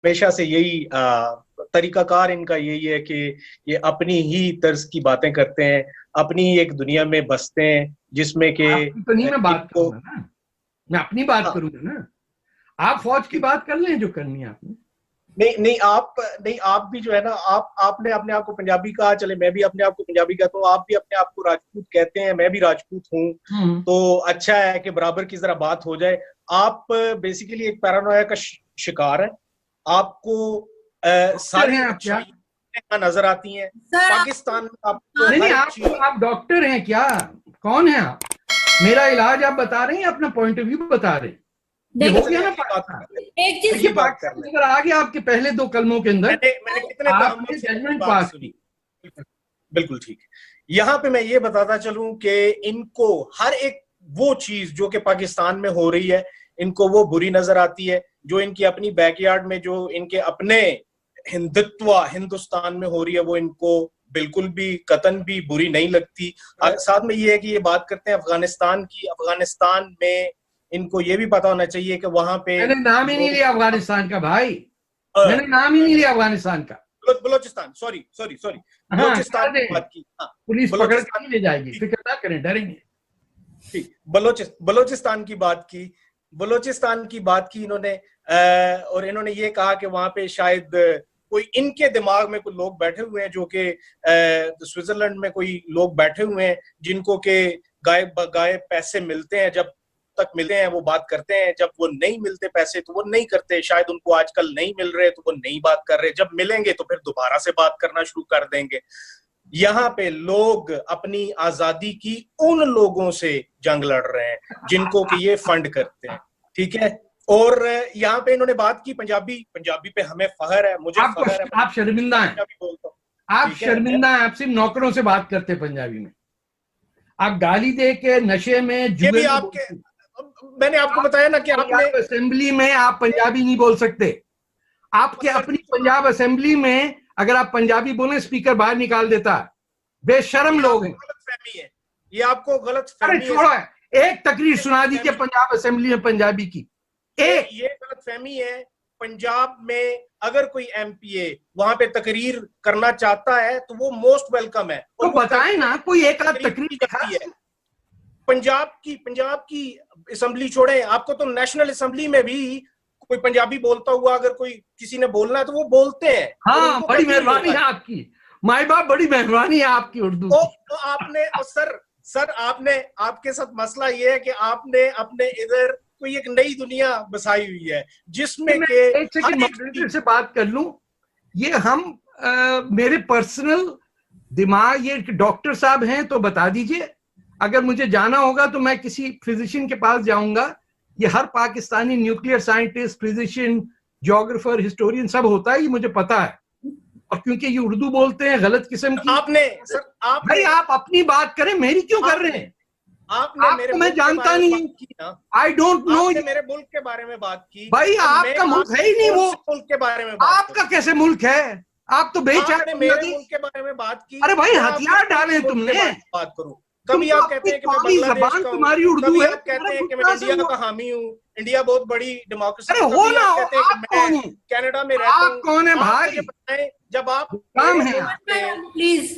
हमेशा से यही तरीकाकार इनका यही है कि ये अपनी ही तर्ज की बातें करते हैं, अपनी ही एक दुनिया में बसते हैं जिसमें कि तो नहीं मैं बात इनको, करूंगा ना, मैं अपनी बात हाँ, करूंगा ना। आप फौज की बात कर लें जो करनी है आपने। नहीं आप भी जो है ना, आपने अपने आप को पंजाबी कहा, चले मैं भी अपने आप को पंजाबी कहता हूँ, आप भी अपने आप को राजपूत कहते हैं, मैं भी राजपूत हूँ, तो अच्छा है कि बराबर की जरा बात हो जाए। आप बेसिकली एक पैरानोया का शिकार है, आपको सारी अच्छाइयां नजर आती हैं पाकिस्तान में, आपको नहीं, आप डॉक्टर हैं क्या, कौन है आप? मेरा इलाज आप बता रहे हैं, अपना पॉइंट ऑफ व्यू बता रहे हैं। हो गया ना एक चीज की बात कर आ गया आपके पहले 2 कलमों के अंदर, मैंने कितने आपने जजमेंट पास की। बिल्कुल ठीक है। यहाँ पे मैं ये बताता चलूं कि इनको हर एक वो चीज जो कि पाकिस्तान में हो रही है, इनको वो बुरी नजर आती है, जो इनकी अपनी बैकयार्ड में, जो इनके अपने हिंदुस्तान में हो रही है, वो इनको बिल्कुल भी कतन भी बुरी नहीं लगती। साथ में ये है कि ये बात करते हैं अफगानिस्तान की, अफगानिस्तान में इनको ये भी पता होना चाहिए कि वहां पे, मैंने नाम ही नहीं लिया अफगानिस्तान का भाई, मैंने नाम ही नहीं लिया अफगानिस्तान का। बलोचिस्तान, सॉरी बलोचिस्तान की बात की, पुलिस पकड़ के नहीं ले जाएगी, फिक्र ना करें, डरेंगे। ठीक, बलोचिस्तान की बात की इन्होंने, और इन्होंने ये कहा कि वहां पे शायद कोई इनके दिमाग में कोई लोग बैठे हुए हैं, जो कि स्विट्जरलैंड में कोई लोग बैठे हुए हैं जिनको के गाय पैसे मिलते हैं, जब तक मिलते हैं वो बात करते हैं, जब वो नहीं मिलते पैसे तो वो नहीं करते। शायद उनको आजकल नहीं मिल रहे तो वो नहीं बात कर रहे, जब मिलेंगे तो फिर दोबारा से बात करना शुरू कर देंगे। यहाँ पे लोग अपनी आजादी की उन लोगों से जंग लड़ रहे हैं जिनको कि ये फंड करते हैं, ठीक है। और यहाँ पे इन्होंने बात की पंजाबी पे हमें फख्र है, मुझे फख्र है। आप शर्मिंदा हैं, आप शर्मिंदा हैं, आप सिर्फ नौकरों से बात करते हैं पंजाबी में, आप गाली दे के नशे में जुए में। मैंने आपको बताया ना कि आपने असेंबली में आप पंजाबी नहीं बोल सकते, आपके अपनी पंजाब असेंबली में अगर आप पंजाबी बोले स्पीकर बाहर निकाल देता। बेशर्म लोग हैं, गलतफहमी है ये, आपको गलतफहमी है। छोड़ो, एक तकरीर सुना दीजिए पंजाब असेंबली में पंजाबी की। ये गलतफहमी है। पंजाब में अगर कोई एमपीए वहां पे तकरीर करना चाहता है तो वो मोस्ट वेलकम है, तो बताएं ना कोई एक आध तकरीर करती है। पंजाब की असेंबली छोड़े, आपको तो नेशनल असेंबली में भी कोई पंजाबी बोलता हुआ अगर कोई किसी ने बोलना है तो वो बोलते हैं। हाँ, बड़ी मेहरबानी है आपकी माई बाप, बड़ी मेहरबानी है आपकी उर्दू। तो आपने सर आपने, आपके साथ मसला ये है कि आपने अपने इधर कोई एक नई दुनिया बसाई हुई है जिसमें के से बात कर लूं, ये हम मेरे पर्सनल दिमाग, ये डॉक्टर साहब हैं तो बता दीजिए, अगर मुझे जाना होगा तो मैं किसी फिजिशियन के पास जाऊंगा। ये हर Pakistani nuclear scientist, physician, geographer, historian सब होता है, ये मुझे पता है। और क्योंकि ये उर्दू बोलते हैं गलत किस्म की। भाई आप अपनी बात करें, मेरी क्यों कर रहे हैं? आपको मैं जानता नहीं, आई डोंट नो। मेरे मुल्क के बारे में बात की भाई, आपका मुल्क है ही नहीं वो। मुल्क के बारे में आपका कैसे मुल्क है? आप तो बेचारे मेरे मुल्क के बारे में बात की। अरे भाई, हथियार डाले तुमने। बात करूं, कभी आप कहते हैं कि मैं बांग्लादेश का हूं, तुम्हारी उर्दू है, आप कहते हैं कि मैं इंडिया का हामी हूं, इंडिया बहुत बड़ी डेमोक्रेसी। अरे हो ना, आप कौन है? कनाडा में रहता हूं। आप कौन है भाई? जब आप काम है, प्लीज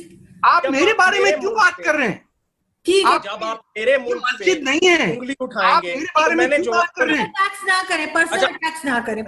आप मेरे बारे में क्यों बात कर रहे हैं? ठीक है, जब आप मेरे मुल्क पे नहीं है उंगली उठाएंगे, मेरे बारे में क्यों बात कर रहे हैं? टैक्स ना करें, पर्सनल टैक्स ना करें।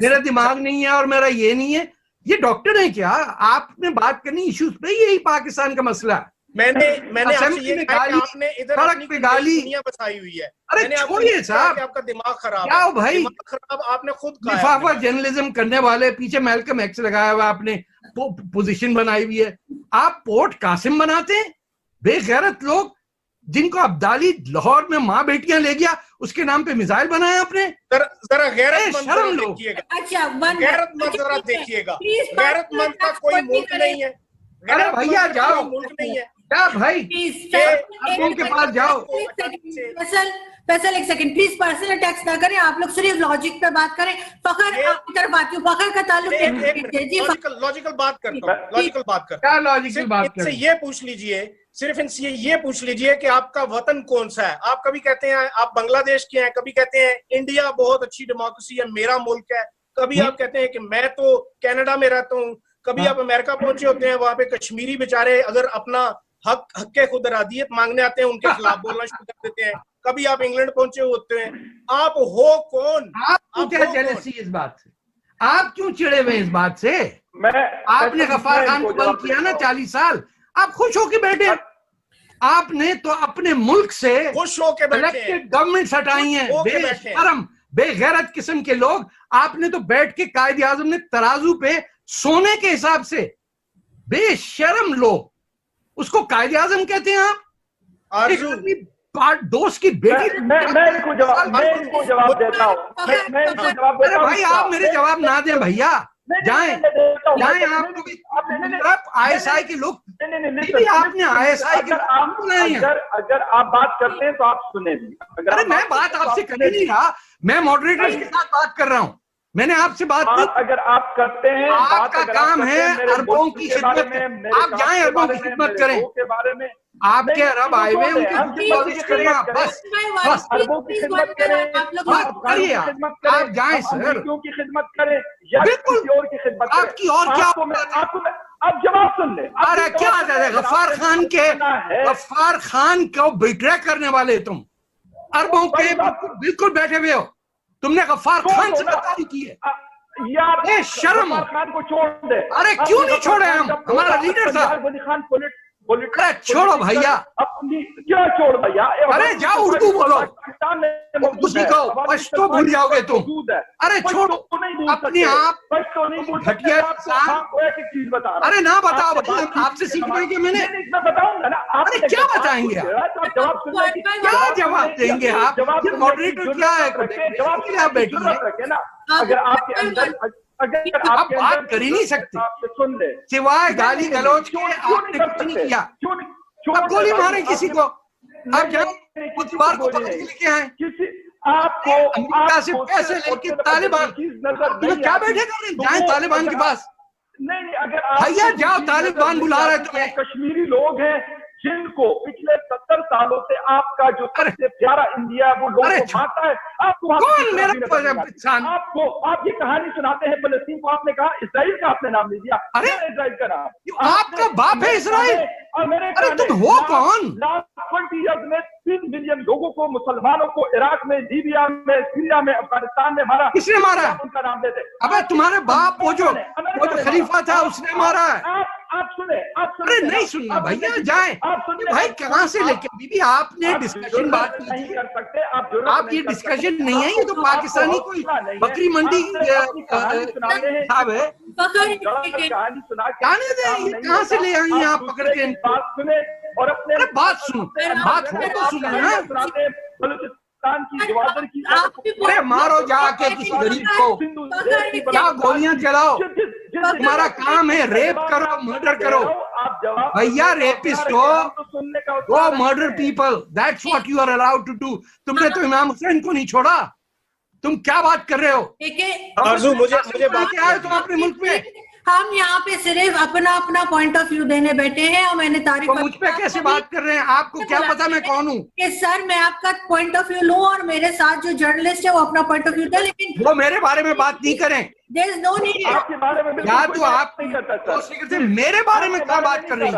मेरा दिमाग नहीं है और मेरा ये नहीं है। ये डॉक्टर है क्या? आपने बात करनी इश्यूज पे, यही पाकिस्तान का मसला है। मैंने आपसे ये कहा कि आपने इधर सड़क पे गाली दुनिया बसाई हुई है। अरे छोड़िए साहब, आपका दिमाग खराब क्या है भाई? दिमाग खराब आपने खुद कहा। लिफाफा जर्नलिज्म करने वाले, पीछे मैल्कम एक्स लगाया हुआ, आपने पोजीशन बनाई हुई है। आप पोर्ट कासिम बनाते हैं, बेगैरत लोग जिनको अब्दाली लाहौर में माँ बेटियां ले गया, उसके नाम पे मिसाइल बनाया आपने। जरा गैरतमंद अच्छा, गैरतमंद जरा देखिएगा। गैरतमंद का कोई मुल्क नहीं है। अरे भैया जाओ, मुल्क नहीं है क्या भाई? के पास जाओ। फैसल एक सेकंड प्लीज, पर्सनल अटैक्स ना करें। आप लोग सिर्फ लॉजिक पे बात करें। फखर आपकी तरफ आती हूँ, फखर का ताल्लुक लॉजिकल बात करता हूँ, लॉजिकल बात करता हूँ। क्या लॉजिकल बात करें? ये पूछ लीजिए, सिर्फ इनसे ये पूछ लीजिए कि आपका वतन कौन सा है। आप कभी कहते हैं आप बांग्लादेश के हैं, कभी कहते हैं इंडिया बहुत अच्छी डेमोक्रेसी है, मेरा मुल्क है, कभी आप कहते हैं कि मैं तो कनाडा में रहता हूँ, कभी आप अमेरिका पहुंचे होते हैं, वहां पे कश्मीरी बेचारे अगर अपना हक खुद अरादियत मांगने आते हैं, उनके खिलाफ बोलना शुरू कर देते हैं। कभी आप इंग्लैंड पहुंचे होते हैं। आप हो कौन? आपको क्या जेलसी इस बात से? आप क्यों चिड़े हुए इस बात से? आपने गफ्फार खान को बंद किया ना 40 साल, आप खुश होके बैठे। आपने तो अपने मुल्क से खुश होके बैठे, इलेक्टेड गवर्नमेंट हटाई है, बेशरम बेगैरत किस्म के लोग। आपने तो बैठ के कायदे आजम ने तराजू पे सोने के हिसाब से, बेशरम लोग, उसको कायदे आजम कहते हैं आप? दोस्त की बेटी। मैं इनको जवाब देता हूँ। अरे भाई आप मेरे जवाब ना दें भैया, जाएं आप ISI के लोग। आपने ISI के अगर आप बात करते हैं तो आप सुने भी। अरे मैं बात आपसे कर ही नहीं रहा, मैं मॉडरेटर के साथ बात कर रहा हूँ। मैंने आपसे बात की। अगर आप करते हैं, आपका काम है अरबों की खिदमत में, आप जाएं अरबों की खिदमत करें। के बारे में आपके अरब आए हुए उनकी करें आप, बस अरबों की खिदमत करें, करिए आप जाएं सर, की खिदमत करें या किसी और की खिदमत करें। आपकी और क्या आपको अब जवाब सुन ले। अरे क्या गफ्फार खान को बिट्रे करने वाले तुम अरबों के बिल्कुल बैठे हुए हो। तुमने गफ्फार खान से गद्दारी की है यार, शर्म। खान को छोड़ दे। अरे क्यों नहीं छोड़े हम? हमारा लीडर था। अरे छोड़ो भैया, क्या छोड़ भैया? अरे जाओ उर्दू बोलो, उर्दू सीखो, पश्तो भूल जाओगे तुम। अरे छोड़ो अपने आप घटिया। अरे ना बताओ भैया, आपसे सीखना है मैंने। बताऊंगा ना। अरे क्या बताएंगे आप? क्या जवाब देंगे आप? ये मॉडरेटर क्या है? आप बैठिए ना। अगर आपके अंदर आप बात कर ही नहीं सकते, सुन ले, सिवाय गाली गलौज के आपने कुछ नहीं किया। अब गोली मारे किसी को, अब जाए कुछ बार को पकड़ के लेके आए आपको अमेरिका से पैसे लेके तालिबान। क्या बैठे कर रहे? जाए तालिबान के पास। नहीं, अगर भैया जाओ, तालिबान बुला रहे तुम्हें। कश्मीरी लोग हैं जिनको पिछले 70 सालों से आपका जो सबसे प्यारा इंडिया है वो लोगों को मारता है। आपको कौन मेरा आपको आप ये कहानी सुनाते हैं फलस्तीन को। आपने कहा इसराइल का आपने नाम ले दिया। अरे इसराइल का नाम आपका बाप है इसराइल। और मेरे अरे तुम हो कौन? लास्ट 20 ईयर्स में 3 मिलियन लोगों को, मुसलमानों को इराक में, लीबिया में, सीरिया में, अफगानिस्तान में मारा। किसने मारा? उनका नाम देते। अबे तुम्हारे बाप वो जो खलीफा था उसने मारा है। आप सुने। अरे नहीं सुनना भैया, जाए भाई। कहाँ से लेके बीबी आपने डिस्कशन बात नहीं कर सकते आप ये डिस्कशन नहीं है, ये तो पाकिस्तानी कोई बकरी मंडी साहब है। कहानी सुना जाने दे, ये कहाँ से ले आई आप पकड़ के? बात सुने और अपने बात सुनो, बात हो तो सुनो ना। बलूचिस्तान की जवादर की अरे मारो जाके किसी गरीब को, क्या गोलियां चलाओ। तुम्हारा काम है रेप करो, मर्डर करो। भैया रेपिस्ट हो, go murder people, that's what you are allowed to do. तुमने तो इमाम हुसैन को नहीं छोड़ा। तुम क्या बात कर रहे हो? आरज़ू, मुझे बात क्या है तुम अपने मुल्क में? हम यहाँ पे सिर्फ अपना पॉइंट ऑफ व्यू देने बैठे हैं और मैंने तारीफ। तो मुझ पे कैसे बात कर रहे हैं? आपको क्या पता मैं कौन हूँ? कि सर मैं आपका पॉइंट ऑफ व्यू लूं और मेरे साथ जो जर्नलिस्ट है वो अपना पॉइंट ऑफ व्यू दे, लेकिन वो मेरे बारे में बात नहीं करें। There is no need. आपके बारे में या तो आप मेरे बारे में क्या बात कर रही?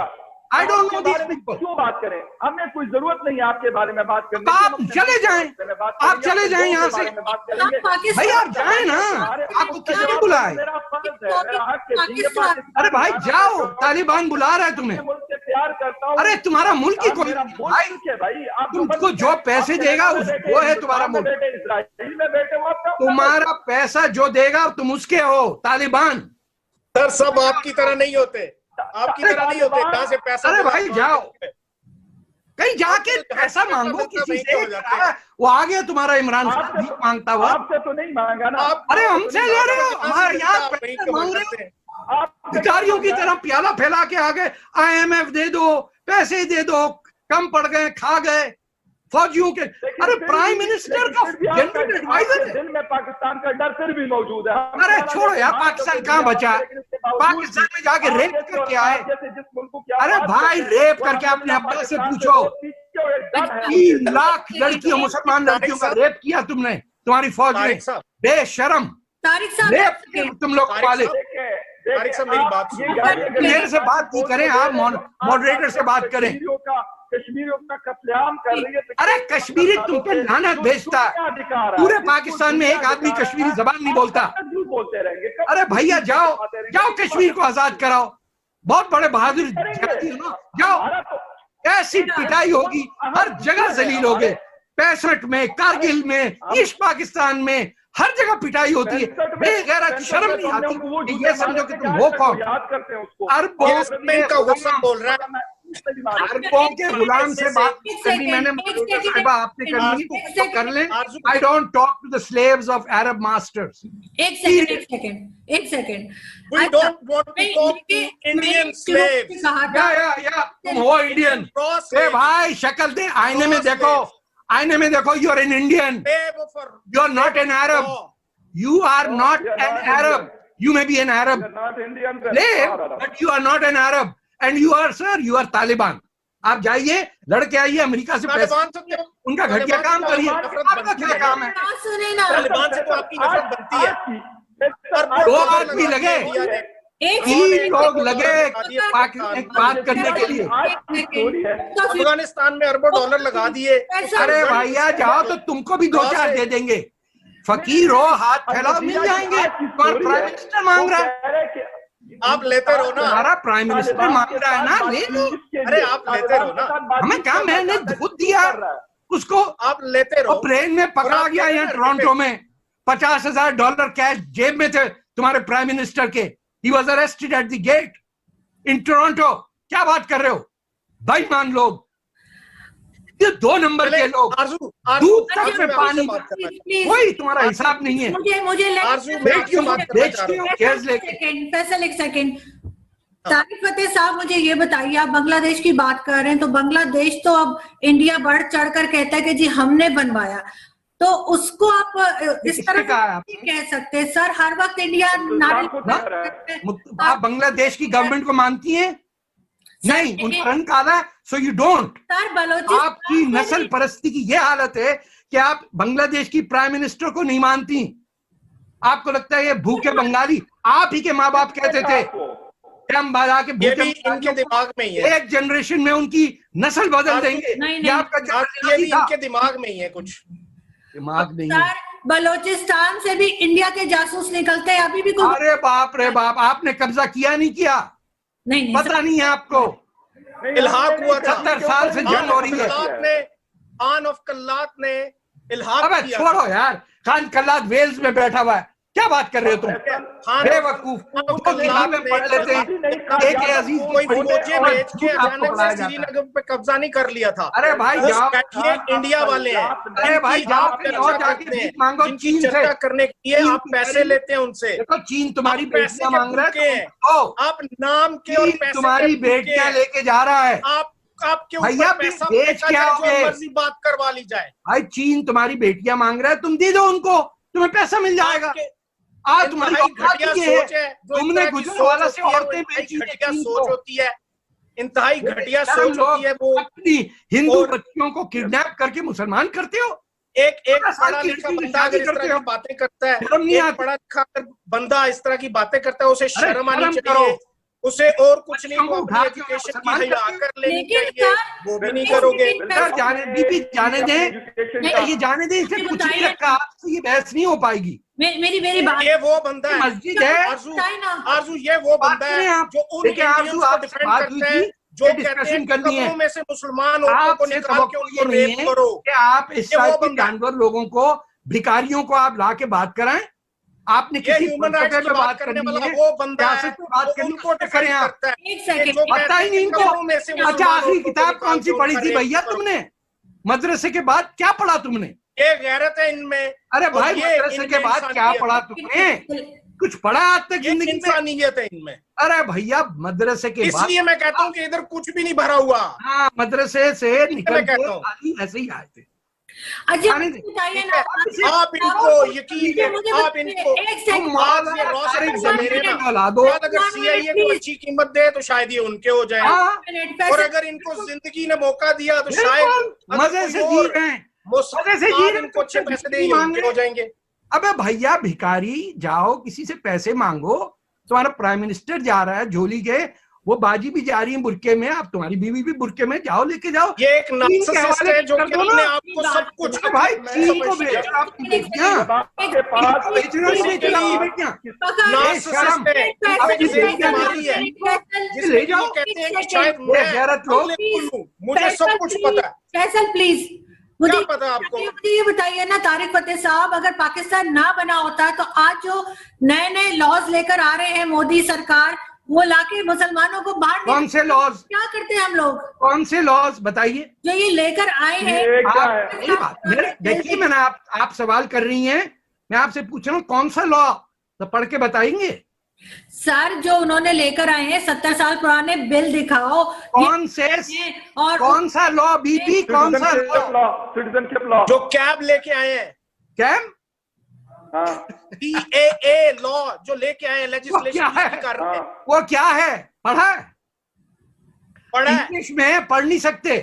I don't know this people. क्यों बात करें? हमें कोई जरूरत नहीं है आपके बारे में बात करने की। आप चले जाएं, आप चले जाएं यहाँ से। भाई आप जाएं ना, आपको किसी ने बुलाए? अरे भाई जाओ, तालिबान बुला रहा है तुम्हें। प्यार करता हूँ। अरे तुम्हारा मुल्क ही कोई भाई, तुमको जो पैसे देगा वो है तुम्हारा मुल्क। इसराइल में बैठे हो आप। तुम्हारा पैसा जो देगा तुम उसके हो। तालिबान सर सब आपकी तरह नहीं होते, आपकी तरह नहीं होते। कहाँ से पैसा? अरे भाई जाओ कहीं जाके पैसा मांगो किसी से। वो आ गया तुम्हारा इमरान खान भी मांगता हुआ। आपसे तो नहीं मांगा ना। अरे हमसे ले रहे हो, हमारे यहाँ पैसे मांग रहे हो। भिखारियों की तरह प्याला फैला के आ गए। IMF दे दो, पैसे दे दो, कम पड़ गए, खा गए फौजियों के। अरे प्राइम मिनिस्टर का जनरल एडवाइजर है। दिल में पाकिस्तान का डर फिर भी मौजूद है। अरे छोड़ो यार, पाकिस्तान कहाँ बचा है? पाकिस्तान में जाके रेप करके आए। अरे भाई रेप करके अपने अब्बा से पूछो। 3 लाख लड़कियों, मुसलमान लड़कियों का रेप किया तुमने, तुम्हारी फौज ने। बेशरम। तारिक साहब तुम लोग वाले तारिक साहब मेरी बात सुनिए। मेरे से बात नहीं करें, आप मॉडरेटर से बात करें। कश्मीरियों का कत्लेआम कर रही है। अरे कश्मीरी तुम पे लानत भेजता है, पूरे पाकिस्तान में एक आदमी कश्मीरी जबान नहीं बोलता। बोलते रहेंगे। अरे भैया जाओ कश्मीर को आजाद कराओ, बहुत बड़े बहादुर जाओ, ऐसी पिटाई होगी, हर जगह जलील हो गए। 65 में, कारगिल में, ईस्ट पाकिस्तान में, हर जगह पिटाई होती है। बेगैरत, शर्म नहीं आती। ये समझो कि तुम हो कौन? अरबों का गुस्सा बोल रहा है, अरबों के गुलाम से बात करनी मैंने आपने करनी तो कर लें। I don't talk to the slaves of Arab masters. एक second We don't want to talk to Indian slaves. या तुम हो इंडियन। ए भाई शक्ल दे, आईने में देखो, आईने में देखो। You are an Indian, you are not an Arab, you are not an Arab. You may be an Arab slave, but you are not an Arab. And you are, sir, you are Taliban. आप जाइए, लड़के आइए America से पैसे, उनका घटिया काम करिए। आपका क्या काम है? तालिबान से तो आपकी नफरत बनती है। 2 आदमी लगे, 3 लोग लगे बात करने के लिए। अफगानिस्तान में अरबों डॉलर लगा दिए। अरे भैया जाओ तो तुमको भी 2-4 दे देंगे। फकीर हो, हाथ फैलाओ, मिल जाएंगे। और प्राइम मिनिस्टर मांग रहा है, आप लेते रहो ना। हमारा प्राइम मिनिस्टर मांग रहा है ना, ले लो। अरे आप लेते रहो ना। हमें क्या, मैंने खुद दिया उसको। आप लेते रहो। प्लेन में पकड़ा गया यहाँ टोरंटो में, $50,000 कैश जेब में थे तुम्हारे प्राइम मिनिस्टर के। He was arrested at the gate in Toronto। क्या बात कर रहे हो बेईमान लोग, ये 2 नंबर के लोग। दूध तक में पानी, कोई तुम्हारा हिसाब नहीं है। फैसल एक सेकंड। तारिक फतेह साहब मुझे ये बताइए, आप बांग्लादेश की बात कर रहे हैं, तो बांग्लादेश तो अब इंडिया बढ़ चढ़कर कहता है कि जी हमने बनवाया, तो उसको आप इस तरह कह सकते हैं? सर हर वक्त इंडिया आप बांग्लादेश की गवर्नमेंट को मानती हैं? नहीं, उनका रंग काला है, सो यू डोंट। आपकी नस्ल परस्ती की ये हालत है कि आप बांग्लादेश की प्राइम मिनिस्टर को नहीं मानती। आपको लगता है ये भूखे बंगाली, आप ही के माँ बाप कहते थे हम बाजा के भूखे, इनके दिमाग में ही है। एक जनरेशन में उनकी नस्ल बदल देंगे। नहीं, आपका ये भी इनके दिमाग में ही है, कुछ दिमाग नहीं है। बलोचिस्तान से भी इंडिया के जासूस निकलते हैं अभी भी। अरे बाप रे बाप, आपने कब्जा किया नहीं किया? नहीं, पता नहीं है आपको? इल्हाक हुआ था, 70 साल से जंग हो रही है। खान ऑफ कल्लात ने इल्हाक किया। छोड़ो यार, खान कल्लात वेल्स में बैठा हुआ है, क्या बात कर रहे हो तुम? बेवकूफ, किताबें पढ़ लेते हैं। श्रीनगर पे कब्जा नहीं कर लिया था। अरे भाई जाओ, इंडिया वाले हैं। अरे भाई जाओ जाके भीख मांगो चीन से। चर्चा करने के लिए आप पैसे लेते हैं उनसे। देखो चीन तुम्हारी बेटियां मांग रहा है, आप नाम के और पैसे तुम्हारी बेटियां लेके जा रहा है। आपके भैया पैसा बेच क्या मर्जी बात करवा ली जाए। भाई चीन तुम्हारी बेटियां मांग रहा है, तुम दे दो उनको, तुम्हें पैसा मिल जाएगा। आज तुम्हारी घटिया सोच है, तुमने गुजरावाला से औरतें बेची, घटिया सोच होती है, इंतहाई घटिया सोच होती है। वो अपनी हिंदू बच्चियों को किडनैप करके मुसलमान करते हो। एक पढ़ा लिखा बंदा अगर इस तरह की बातें करता है, एक पढ़ा लिखा बंदा इस तरह की बातें करता है, उसे शर्म आनी चाहिए। उसे और कुछ नहीं, एजुकेशन की हया कर लेनी चाहिए, वो भी नहीं करोगे। जाने दें, ये जाने दें, इससे कुछ नहीं रखा, आपसे ये बहस नहीं हो पाएगी। मेरी बात, ये वो बंदा है, मस्जिद है आरजू, ये वो बंदा है जो उन इंडियंस को डिफेंड करते हैं, जो डिस्कशन करनी है में से मुसलमान औरतों को निकाल के उनको रेप करो। आप इस टाइप के जानवर लोगों को, भिखारियों को आप ला के बात कराएं। आपने किसी ह्यूमन राइट्स की बात करने वाला वो बंदा है, उनको डिफेंड करता है। एक सेकंड, पता ही नहीं इनको। अच्छा, आखिरी किताब कौन सी पढ़ी थी भैया तुमने? मदरसे के बाद क्या पढ़ा तुमने? ये गैरत है इनमें। अरे भाई मदरसे के बाद क्या पढ़ा तुमने? कुछ पढ़ा आज तक जिंदगी में? इंसानियत है इनमें। अरे भैया मदरसे के बाद, इसलिए मैं कहता हूँ कि इधर कुछ भी नहीं भरा हुआ। हाँ, मदरसे से निकल के ऐसे ही आए थे। अच्छा बताइए ना, आप इनको यकीन है, आप इनको अगर सीआईए को अच्छी कीमत दे तो शायद ये उनके हो जाए, और अगर इनको जिंदगी ने मौका दिया तो शायद मजे से जी रहे हैं, इनको अच्छे पैसे दे उनके हो जाएंगे। अबे भैया भिखारी, जाओ किसी से पैसे मांगो, तुम्हारा प्राइम मिनिस्टर जा रहा है झोली के, वो बाजी भी जा रही है बुरके में, आप तुम्हारी बीवी भी बुरके में, जाओ लेके जाओ। ये एक नार्सिसिस्ट है जो कि अपने आप को सब कुछ भाई चीन को भेज रहा आप बेटियां, बेच रहे हो बेटियां, नार्सिसिस्ट है, ले जाओ, कहते हैं कि शायद मैं मुझे सब कुछ पता है। फैसल प्लीज, मुझे पता है आपको? मुझे ये बताइए ना तारिक फतेह साहब, अगर पाकिस्तान ना बना होता तो आज जो नए नए लॉज लेकर आ रहे हैं मोदी सरकार, वो लाके मुसलमानों को बाहर, कौन से लॉज, क्या करते हैं हम लोग? कौन से लॉज बताइए जो ये लेकर आए हैं। देखिए मैंने आप सवाल कर रही हैं, मैं आपसे पूछ रहा हूँ कौन सा लॉ, तो पढ़ के बताएंगे सर। जो उन्होंने लेकर आए हैं 70 साल पुराने बिल दिखाओ, कौन से, और कौन सा लॉ बीबी, कौन सा लॉ? सिटीजनशिप लॉ जो कैब लेके आए हैं, कैब CAA लॉ जो लेके आए हैं, लेजिस्लेशन कर रहे हैं, वो क्या है? पढ़ा है? इंग्लिश में पढ़ नहीं सकते।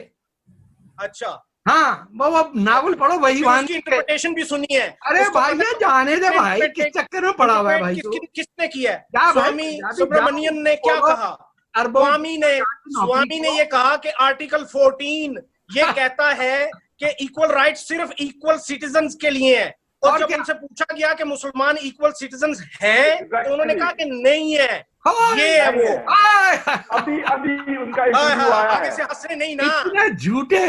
अच्छा हाँ, वो नावल पढ़ो, वही वहां की इंटरप्रिटेशन भी सुनी है। अरे भाई ये जाने दे भाई, किस चक्कर में पड़ा हुआ है भाई? किसने किया है? स्वामी सुब्रमण्यम ने क्या कहा? स्वामी ने ये कहा कि आर्टिकल 14 ये कहता है कि इक्वल राइट सिर्फ इक्वल सिटीजन्स के लिए है, और जब उनसे पूछा गया कि मुसलमान इक्वल सिटीजन्स हैं, तो उन्होंने कहा कि नहीं है, ये है वो। अभी उनका आगे से हंसे नहीं ना, इतने झूठे,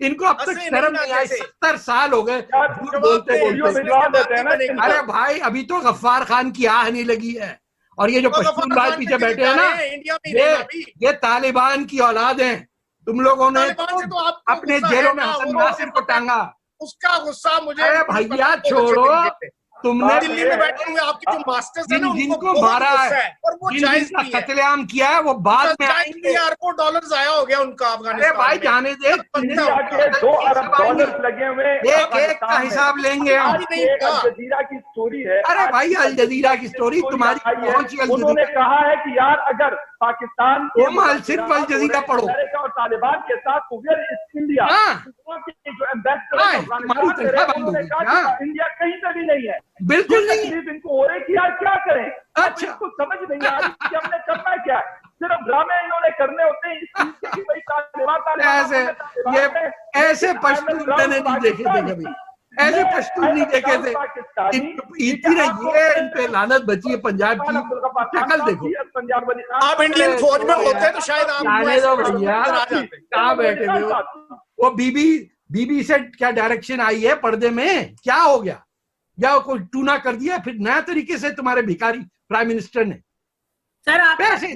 इनको अब तक शर्म नहीं आई, 70 साल हो गए झूठ बोलते बोलते। अरे भाई अभी तो गफ्फार खान की आह नहीं लगी है, और ये जो पश्तून लाल पीछे बैठे हैं ना, ये तालिबान की औलाद हैं। तुम लोगों ने तो अपने जेलों में हसन नासिर को टांगा, उसका गुस्सा मुझे। अरे भैया छोड़ो, तुमने दिल्ली में बैठे हुए आपके जो मास्टर्स हैं ना, जिनको मारा है और वो जिनका कत्लेआम किया है, वो बाद में $2 आया हो गया उनका अफगानिस्तान। अरे भाई जाने दे, 2 अरब डॉलर लगे हुए, एक का हिसाब लेंगे हम। अल जजीरा की स्टोरी है। अरे भाई अल जजीरा की स्टोरी तुम्हारी कौन सी? उन्होंने कहा है कि यार अगर पाकिस्तान सिर्फ अल जजीरा पढ़ो अमेरिका और तालिबान के साथ, तो वेयर इज इंडिया? जो एम्बेसडर इंडिया कहीं से भी नहीं है, बिल्कुल नहीं। इनको हो रहे कि यार क्या करें? अच्छा, इनको समझ नहीं आ रही कि हमने करना क्या है। सिर्फ ड्रामे इन्होंने करने होते हैं इस चीज के कि भाई तालिबान ऐसे ऐसे पश्तून मैंने नहीं देखे थे कभी, ऐसे पश्तून नहीं देखे थे। इतनी ये इन पे लानत बची है पंजाब की, शक्ल देखो। आप इंडियन फौज में होते तो शायद आप भैया कहाँ बैठे हुए हो? वो बीबी से क्या डायरेक्शन आई है पर्दे में, क्या हो गया? या कोई टूना कर दिया फिर नया तरीके से तुम्हारे भिखारी प्राइम मिनिस्टर ने? सर आप पैसे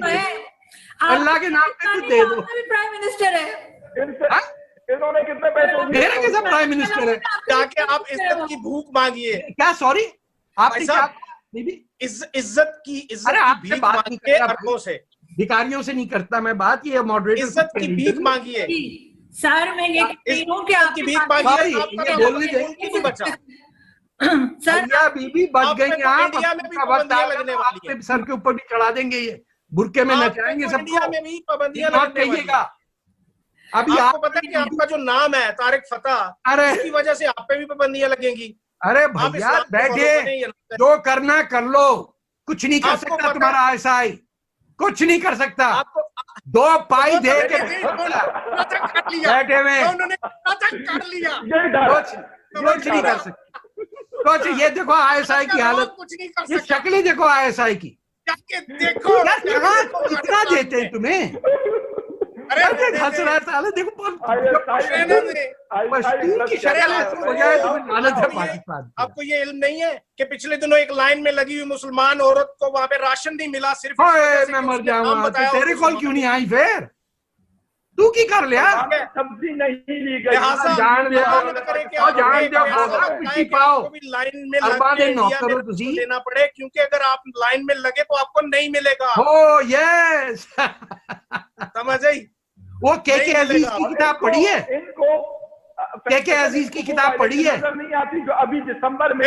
अल्लाह के नाम पे दे दो। प्राइम मिनिस्टर है, इन्होंने कितने पैसे? मेरा कैसा प्राइम मिनिस्टर है? जाके आप इज्जत की भूख मांगिए। क्या? सॉरी, आपने क्या? इज्जत की भीख मांगिए अरबों से, भिखारियों से नहीं करता मैं बात, ये मॉडरेटर इज्जत की भीख मांगिए। सर मैं ये कहती हूँ कि आपकी भीख मांगिए, बोलने बचा सर बीबी बच गई। आप लगने वाली है, सर के ऊपर भी चढ़ा देंगे, ये बुरके में नचाएंगे सबको। इंडिया में भी पाबंदियां लगने वाली है। अभी आपको पता है कि आपका जो नाम है तारिक फतेह, अरे इसकी वजह से आप पे भी पाबंदियां लगेंगी। अरे भैया बैठे, जो करना कर लो, कुछ नहीं कर सकता तुम्हारा ISI, कुछ नहीं कर सकता। 2 पाई दे के बैठे में कुछ नहीं कर सकता। कुछ ये देखो ISI की हालत, ये शक्लें देखो ISI की, देखो कितना देते हैं तुम्हें? अरे हंस रहा था, देखो पाकिस्तान। आपको ये इल्म नहीं है कि पिछले दिनों एक लाइन में लगी हुई मुसलमान औरत को वहां पे राशन नहीं मिला, सिर्फ मैं मर जाऊंगा। तेरे कॉल क्यों नहीं आई फिर? तू की कर लिया? सब्जी नहीं ली गई, जान दे पाओ लाइन में लेना पड़े, क्योंकि अगर आप लाइन में लगे तो आपको नहीं मिलेगा। हो यस, समझ आई? वो के अजीज की किताब पढ़ी है? इनको के अजीज की किताब पढ़ी है? नहीं आती जो अभी दिसंबर में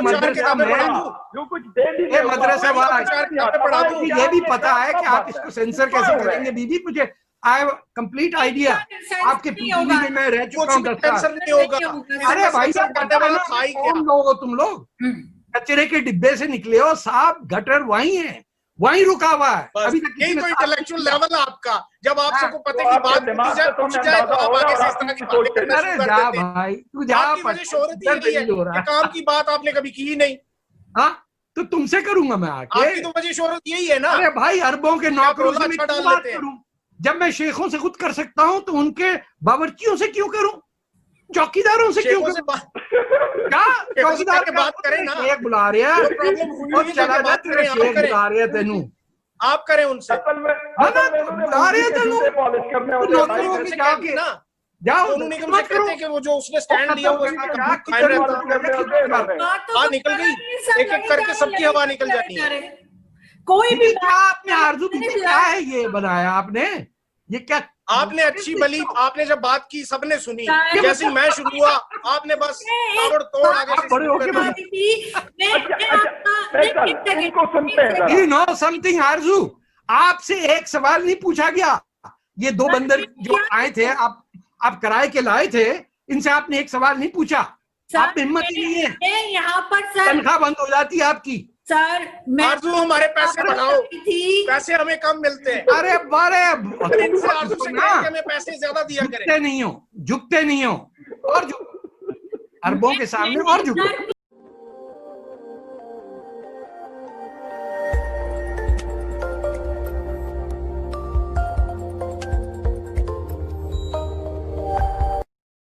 मदरसा में जो कुछ डेली मदरसा वाला, ये भी पता है कि आप इसको सेंसर कैसे करेंगे। बीबी मुझे आई हैव कंप्लीट आइडिया, आपके पीजीडी में मैं रह चुका हूँ 10 साल। अरे भाई कौन लोग हो तुम लोग? कचरे के डिब्बे से निकले हो साहब, गटर वहीं है, वहीं रुका हुआ है। अभी तक यही तो इंटेलेक्चुअल लेवल है आपका, जब आप सबको पता की बात पूछ जाए तो आप आगे से इस तरह की बातें करना शुरू कर देते हैं। भाई तू जा, आपकी वजह शोहरत ही यही है कि काम की बात आपने कभी की ही नहीं। हाँ तो तुमसे करूंगा मैं आके, आपकी तो वजह शोहरत यही है ना। अरे भाई अरबों के नौकरों से मैं डाल क्यों बात लेते हैं। करूं? जब मैं शेखों से खुद कर सकता हूं तो उनके बावर्चियों से क्यों करूं, चौकीदारों से क्यों करूं? क्या चौकीदार के बात करें ना, शेख बुला रहे हैं, प्रॉब्लम हुई और है चला बात जा, करें, तेरे शेख बुला रहे हैं तेनू, आप करें उनसे। बुला रहे हैं तेनू, नौकरों की जाके ना जाओ, दोनों निगम से कहते हैं कि वो जो उसने स्टैंड लिया वो कायम रहता। हाँ निकल गई, एक एक करके सबकी हवा निकल जाती है। कोई भी क्या आपने आरजू क्या है ये बनाया आपने, ये क्या आपने अच्छी भली, आपने जब बात की सबने सुनी, जैसे मैं शुरू हुआ आपने बस ताबड़ तोड़ आगे से शुरू कर दिया। You know something आरजू, आपसे एक सवाल नहीं पूछा गया। ये दो बंदर जो आए थे, आप किराए के लाए थे, इनसे आपने एक सवाल नहीं पूछा। आप हिम्मत ही नहीं है, यहाँ पर सर तनख्वाह बंद हो जाती है आपकी। सर आरजू हमारे पैसे बढ़ाओ, पैसे हमें कम मिलते हैं। अरे बारे इनसे आरजू से कहें कि हमें पैसे ज्यादा दिया करें। झुकते नहीं हो और जो अरबों के सामने और झुको।